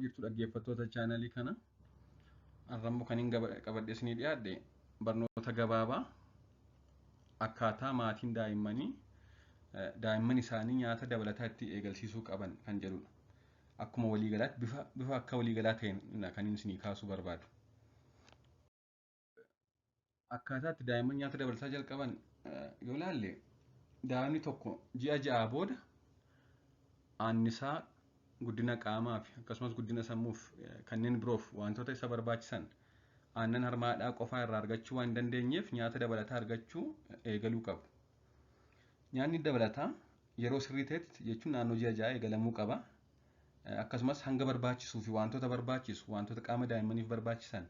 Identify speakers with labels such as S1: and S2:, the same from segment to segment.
S1: jirtu dhaggeeffattoota chaanalii kana arrammoo kan hin qabadhe isinii dhiyaadhe barnoota gabaabaa akkaataa maatiin daa'imman isaanii nyaata dabalataa itti eegalsiisuu qaban kan jedhudha. Akkuma waliigalaatti bifa akka waliigalaa ta'een kan isinii kaasuu barbaadu. Akkaataa itti daa'imman nyaata dabalataa jalqaban yoo ilaalle daa'imni tokko ji'a 6 booda annisaa guddina qaamaa fi akkasumas guddina sammuuf kanneen biroof wantoota isa barbaachisan aannan harmaadhaa qofaa irraa argachuu waan dandeenyeef nyaata dabalataa argachuu eegaluu qabu. Nyaanni dabalataa yeroo sirrii ta'etti jechuun naannoo ji'a 6 eegalamuu qaba. Akkasumas hanga barbaachisuu fi wantoota qaama daa'immaniif barbaachisan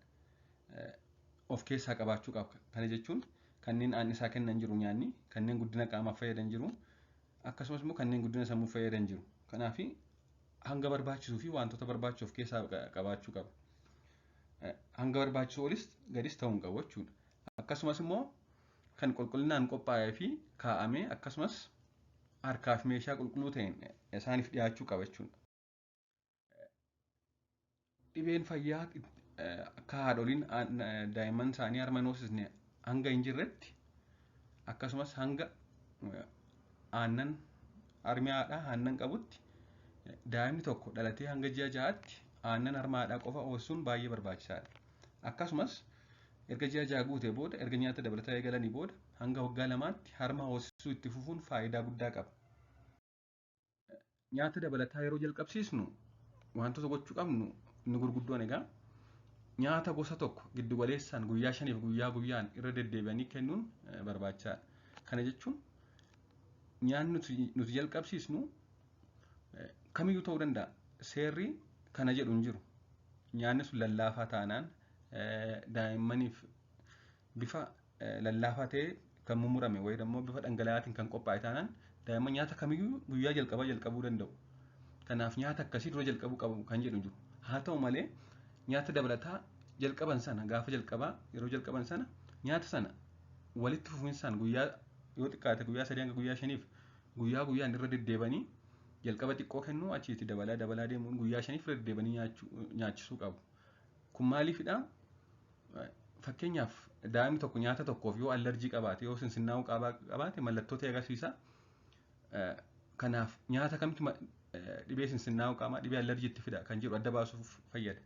S1: of keessaa qabaachuu qaba. Kana jechuun kanneen annisaa kennan jiru nyaanni, kanneen guddina qaamaaf fayyadan jiru, akkasumas immoo kanneen guddina sammuuf fayyadan jiru. Kanaaf hanga barbaachisuu fi wantoota barbaachisu of keessaa qabaachuu qaba. Hanga barbaachisu olis gadis ta'uu hin qabu jechuudha. Akkasumas immoo kan qulqullinaan qophaa'ee fi kaa'amee akkasumas harkaaf meeshaa qulqulluu ta'een isaaniif dhiyaachuu qaba jechuudha. Dhibeen fayyaa akka haadholiin daa'imman isaanii harma hin hoosisne hanga hin jirretti akkasumas hanga aannan harmi haadhaa aannan qabutti daa'imni tokko dhalatee hanga ji'a 6tti aannan harma haadhaa qofa hoosisuun baay'ee barbaachisaadha. Akkasumas erga ji'a 6 guutee booda erga nyaata dabalataa eegalanii booda hanga waggaa 2tti harma hoosisuu itti fufuun faayidaa guddaa qaba. Nyaata dabalataa yeroo jalqabsiisnu wantoota gochuu qabnu inni gurguddoon egaa nyaata gosa tokko giddu galeessaan guyyaa 5 guyyaa guyyaan irra deddeebi'anii kennuun barbaachisaadha. Kana jechuun nyaanni nuti jalqabsiisnu kamiyyuu ta'uu danda'a. Seerri kana jedhu hin jiru. Nyaanni sun lallaafaa taanaan daa'immaniif bifa lallaafaa ta'ee kan mummurame wayii immoo bifa dhangala'aatiin kan qophaa'e taanaan daa'imman nyaata kamiyyuu guyyaa jalqabuu danda'u. Kanaaf nyaata akkasii dura jalqabuu qabu kan jedhu jiru. Haa ta'u malee nyaata dabalataa jalqaban sana gaafa yeroo jalqaban sana nyaata sana walitti fufinsaan guyyaa yoo xiqqaate guyyaa 3 hanga guyyaa 5f guyyaa guyyaan irra deddeebanii jalqaba xiqqoo kennuu achiitti dabalaa deemuun guyyaa 5f irra deddeebanii nyaachisuu qabu. Kun maaliifidha? Fakkeenyaaf daa'imni tokko nyaata tokkoof yoo allerjii qabaate yoo sinsinnaa'uu qabaate mallattoo ta'e agarsiisa. Kanaaf nyaata kamitti dhibee sinsinnaa'uu qaamaa dhibee allerjii itti fida kan jedhu adda baasuuf fayyada.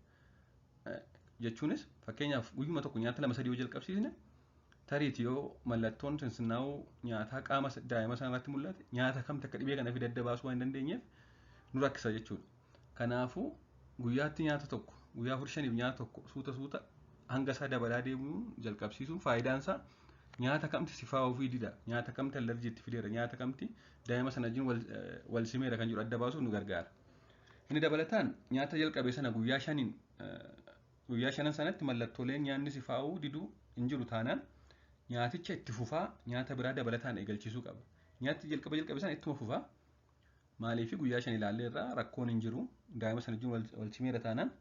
S1: Jechuunis fakkeenyaaf guyyuma tokko nyaata 2-3 yoo jalqabsiisne tariitii yoo mallattoon sinsinnaa'uu nyaataa qaama daa'ima sana irratti mul'ate nyaata kamti akka dhibee kana fide adda baasuu waan dandeenyeef nu rakkisa jechuudha. Kanaafuu guyyaatti nyaata tokko guyyaa 4-5 nyaata tokko suuta hanga isaa dabalaa deemuun jalqabsiisuun faayidaan isaa nyaata kamti sifaa'uu fi dida, nyaata kamti allerjii itti fideera, nyaata kamti daa'ima sana wajjin wal simeera kan jedhu adda baasuuf nu gargaara. Inni dabalataan nyaata jalqabe sana guyyaa 5 sanatti mallattooleen nyaanni sifaa'uu diduu hin jiru taanaan nyaaticha itti fufaa nyaata biraa dabalataan eegalchiisuu qaba. Nyaati jalqabe sana ittuma fufaa. Maaliif guyyaa 5 ilaallee irraa rakkoon hin jiru daa'ima sana wajjin wal simeera taanaan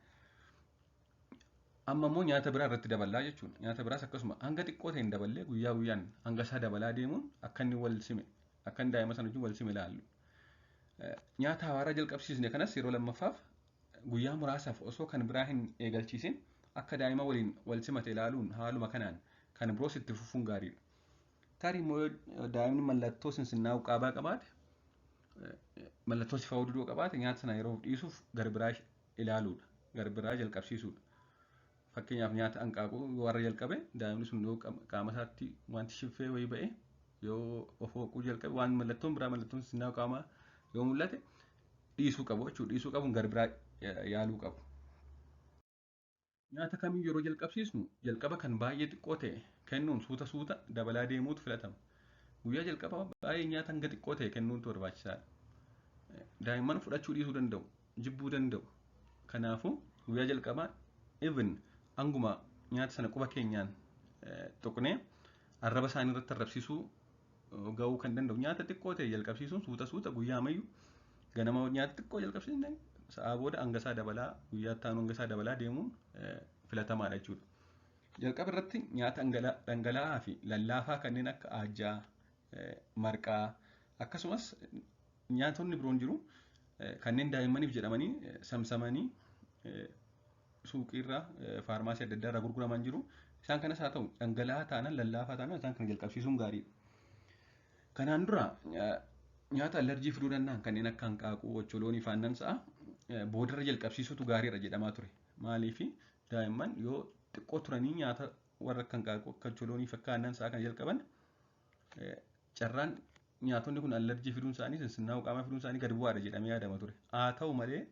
S1: amma immoo nyaata biraa irratti dabalaa jechuudha. Nyaata biraas akkasuma hanga xiqqoo ta'een daballee guyyaa guyyaan hanga isaa dabalaa deemuun akka inni daa'ima sana wajjin wal sime ilaallu. Nyaata hawaaraa jalqabsiisne kanas yeroo lammaffaaf guyyaa muraasaaf osoo kan biraa hin eegalchiisin akka daa'ima waliin wal simate ilaaluun haaluma kanaan kan biroos itti fufuun gaariidha. Tarii immoo daa'imni mallattoo sinsinnaa'uu qaamaa qabaate mallattoo sifaa'uu diduu qabaate nyaata sana yeroo dhiisuuf garbiraa ilaaluudha. Garbiraa jalqabsiisuudha. Fakkeenyaaf nyaata hanqaaquu warra jalqabe daa'imni sun yoo qaama isaatti wanti shiffee wayii ba'e yoo of hooquu jalqabe waan mallattoon sinsinnaa'uu qaamaa yoo mul'ate dhiisuu qabu jechuudha. Dhiisuu qabuun garbiraa yaaluu qabu. Nyaata kamiyyuu yeroo jalqabsiisnu jalqaba kan baay'ee xiqqoo ta'e kennuun suuta dabalaa deemuutu filatama. Guyyaa jalqaba baay'ee nyaata hanga xiqqoo ta'e kennuutu barbaachisaadha. Daa'imman fudhachuu dhiisuu danda'u, jibbuu danda'u. Kanaafuu guyyaa jalqabaa hanguma nyaata sana quba keenyaan tuqnee arraba isaanii irratti arrabsiisuu ga'uu kan danda'u. Nyaata xiqqoo ta'e jalqabsiisuun suuta guyyaa ammayyuu ganama nyaata xiqqoo jalqabsiisne sa'aa booda hanga isaa dabalaa guyyaa ittaanu hanga isaa dabalaa deemuun filatamaadha jechuudha. Jalqaba irratti nyaata dhangala'aa fi lallaafaa kanneen akka aajjaa, marqaa akkasumas nyaatonni biroon jiru kanneen daa'immaniif jedhamanii samsamanii suuqii irraa faarmaasii adda addaa irraa gurguraman jiru. Isaan kanas haa ta'u dhangala'aa taanaan lallaafaa taanaan isaan kana jalqabsiisuun gaariidha. Kanaan dura nyaata allerjii fiduu danda'an kanneen akka hanqaaquu, ocholoonii fi aannan sa'a boodarra jalqabsiisutu gaariidha jedhamaa ture. Maaliif daa'imman yoo xiqqoo turanii nyaata warra akka hanqaaquu, akka ocholoonii fi akka aannan sa'a kana jalqaban carraan nyaatonni kun allerjii fiduun isaanii, sinsinnaa'uu qaamaa fiduun isaanii gadi bu'aadha jedhamee yaadama ture. Haa ta'u malee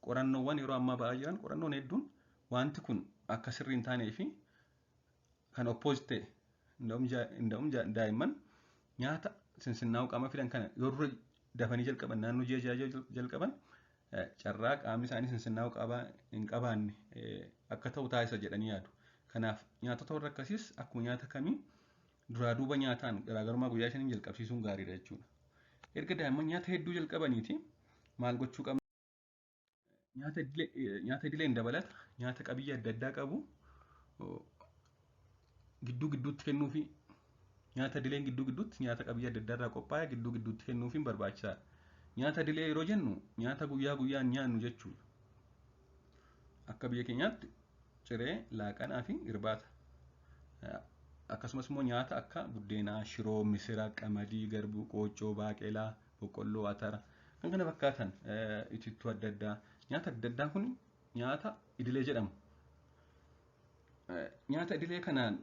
S1: qorannoowwan yeroo ammaa ba'aa jiran qorannoon hedduun wanti kun akka sirrii hin taanee fi kan oppoozit ta'e daa'imman nyaata sinsinnaa'uu qaama fidan kana yoo dura dafanii jalqaban naannoo ji'a ja'a jalqaban carraa qaamni isaanii sinsinnaa'uu qaama hin qabaanne akka ta'u taasisa jedhanii yaadu. Kanaaf nyaatota warra akkasiis akkuma nyaata kamii duraa duuba nyaataan garaagarummaa guyyaa shaniin jalqabsiisuun gaariidha jechuudha. Erga daa'imman nyaata hedduu jalqabaniiti maal gochuu qabna? Nyaata idileen dabalata nyaata qabiyyee adda addaa qabu gidduu gidduutti kennuufi nyaata idileen gidduu gidduutti nyaata qabiyyee adda addaa irraa qophaa'e gidduu gidduutti kennuufiin barbaachisaadha. Nyaata idilee yeroo jennu nyaata guyyaa guyyaan nyaannu jechuudha. Akka biyya keenyaatti ciree, laaqanaa fi irbaata. Akkasumas immoo nyaata akka buddeenaa, shiroo, misira, qamadii, garbuu, qooccoo, baaqelaa, boqqolloo, atara kan kana fakkaatan itittuu adda addaa. Nyaata adda addaa kun nyaata idilee jedhamu. Nyaata idilee kanaan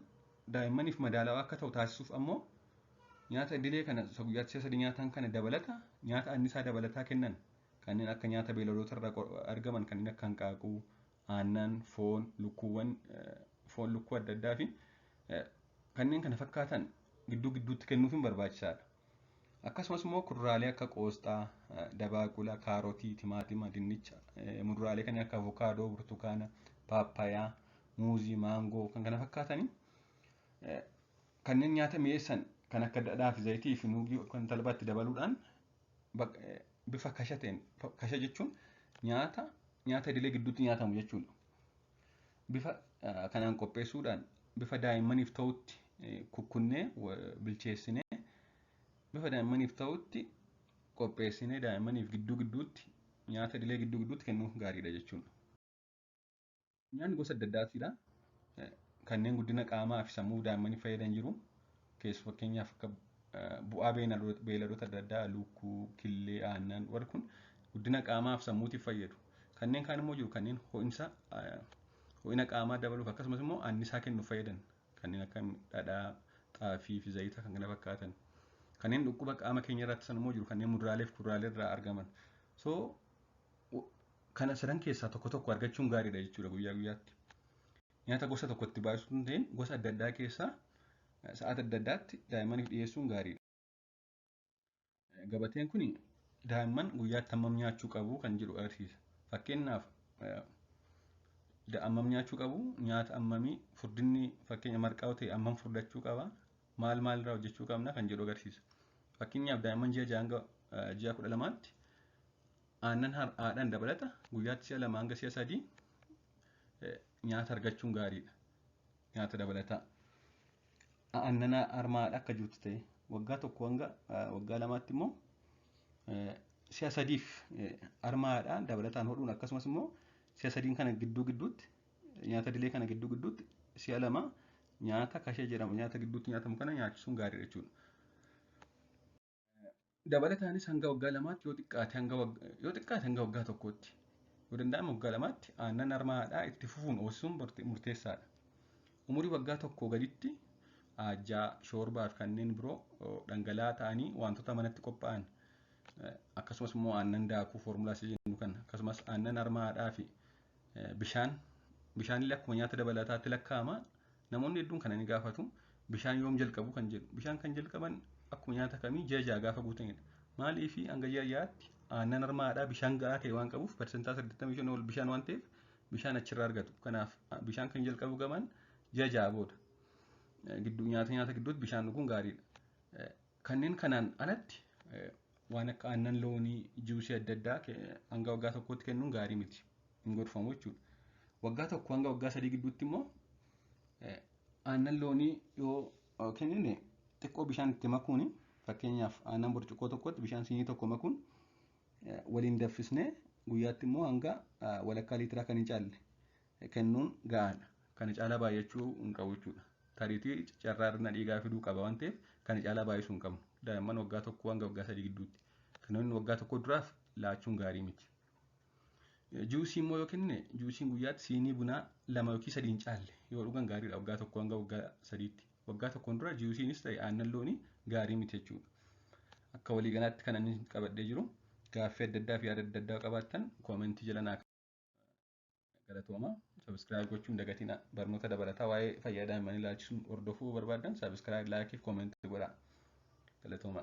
S1: daa'immaniif madaalawaa akka ta'u taasisuuf ammoo nyaata idilee kana guyyaatti si'a sadii nyaatan kana dabalata nyaata annisaa dabalataa kennan kanneen akka nyaata beeyladoota irraa argaman kanneen akka hanqaaquu, aannan, foon, foon lukkuu adda addaa fi kanneen kana fakkaatan gidduu gidduutti kennuufiin barbaachisaadha. Akkasumas immoo kuduraalee akka qoosxaa, dabaaqula, kaarotii, timaatima, dinnicha, muduraalee kanneen akka avokaadoo, burtukaana, paappayaa, muuzii, maangoo kan kana fakkaatanii kanneen nyaata mi'eessan kan akka dhadhaa fi zayitii fi nuugii kan talbaatti dabaluudhaan bifa kasha ta'een, kasha jechuun nyaata idilee gidduutti nyaatamu jechuudha. Bifa kanaan qopheessuudhaan bifa daa'immaniif ta'utti kukkunnee bilcheessinee bifa daa'immaniif ta'utti qopheessinee daa'immaniif gidduu gidduutti nyaata idilee gidduu gidduutti kennuun gaariidha jechuudha. Nyaanni gosa adda addaatidha. Kanneen guddina qaamaa fi sammuu daa'immaniif fayyadan jiru. Keessumaa fakkeenyaaf akka bu'aa beeyladoota adda addaa lukkuu, killee, aannan warri kun guddina qaamaa fi sammuutiif fayyadu. Kanneen kaan immoo jiru kanneen ho'ina qaamaa dabaluuf akkasumas immoo annisaa kennuuf fayyadan kanneen akka dhadhaa, xaafii fi zayita kan kana fakkaatan. Kanneen dhukkuba qaama keenya irratti san immoo jiru kanneen muduraalee fi kuduraalee irraa argaman. Kana sadan keessaa tokko tokko argachuun gaariidha jechuudha guyyaa guyyaatti. Nyaata gosa tokkotti baay'isuu hin ta'in gosa adda addaa keessaa sa'aata adda addaatti daa'immaniif dhiyeessuun gaariidha. Gabateen kun daa'imman guyyaatti hammam nyaachuu qabu kan jedhu agarsiisa. Fakkeenyaaf hammam nyaachuu qabu, nyaata hammamii, furdinni fakkeenya marqaa ta'e hammam furdachuu qaba, maal irraa hojjechuu qabna kan jedhu agarsiisa. Fakkeenyaaf daa'imman ji'a 12tti aannan haadhaan dabalata guyyaatti si'a 2 hanga si'a 3 nyaata argachuun gaariidha. Nyaata dabalataa. Aannan harmaadha akka jirtu ta'e waggaa 1 hanga waggaa 2tti immoo si'a 3f harmaadhaan dabalataan hodhuun akkasumas immoo si'a 3 kana gidduu gidduutti nyaata idilee kana gidduu gidduutti si'a 2 nyaata kashee jedhamu nyaata gidduutti nyaatamu kana nyaachisuun gaariidha jechuudha. Dabalataanis hanga waggaa 2tti yoo xiqqaate hanga waggaa 1tti yoo danda'ame waggaa 2tti aannan harmaadhaa itti fufuun hoosisuun murteessaadha. Umurii waggaa 1 gaditti ajjaa, shoorbaa fi kanneen biroo dhangala'aa ta'anii wantoota manatti qophaa'an akkasumas immoo aannan daakuu foormulaas jennu kan akkasumas aannan harmaadhaa fi bishaanillee akkuma nyaata dabalataatti lakkaa'ama. Namoonni hedduun kana ni gaafatu. Bishaan yoom jalqabu kan jedhu. Bishaan kan jalqaban akkuma nyaata kamii ji'a 6 gaafa guutanidha. Maaliif hanga ji'a 6tti aannan harmaadhaa bishaan ga'aa ta'e waan qabuuf persentaa 85 ol bishaan waan ta'eef bishaan achirraa argatu. Kanaaf bishaan kan jalqabu gaman ji'a 6 booda. Gidduu nyaata gidduutti bishaan dhuguun gaariidha. Kanneen kanaan alatti waan akka aannan loonii, juusii adda addaa hanga waggaa 1tti kennuun gaarii miti. Hin gorfamu jechuudha. Waggaa 1 hanga waggaa 3 gidduutti immoo aannan loonii yoo kennine xiqqoo bishaan itti makuun fakkeenyaaf aannan burcuqqoo tokkotti bishaan siinii tokko makuun waliin danfisnee guyyaatti immoo hanga walakkaa liitiraa kan hin caalle kennuun gahaadha. Kana caalaa baay'achuu hin qabu jechuudha. Tariitii carraa hir'ina dhiigaa fiduu qaba waan ta'eef kana caalaa baay'isuu hin qabnu. Daa'imman waggaa tokko hanga waggaa 3 gidduutti. Kanneen waggaa tokko duraaf laachuun gaarii miti. Juusii immoo yoo kenne juusiin guyyaatti siinii bunaa 2 yookiin 3 hin caalle yoo dhugan gaariidha waggaa tokko hanga waggaa 3tti. Waggaa tokkoon dura juusiinis ta'e aannan loonii gaarii miti jechuudha. Akka walii galaatti kan inni qabadhee jiru gaaffii adda addaa fi yaada adda addaa qabaattan koomentii jala naa galatooma. Subscribe gochuun dagatina barnoota dabalataa waa'ee fayyaa daa'immanii ilaalchisuun hordofuu barbaadan subscribe, like fi koomentii godhaa. Galatooma.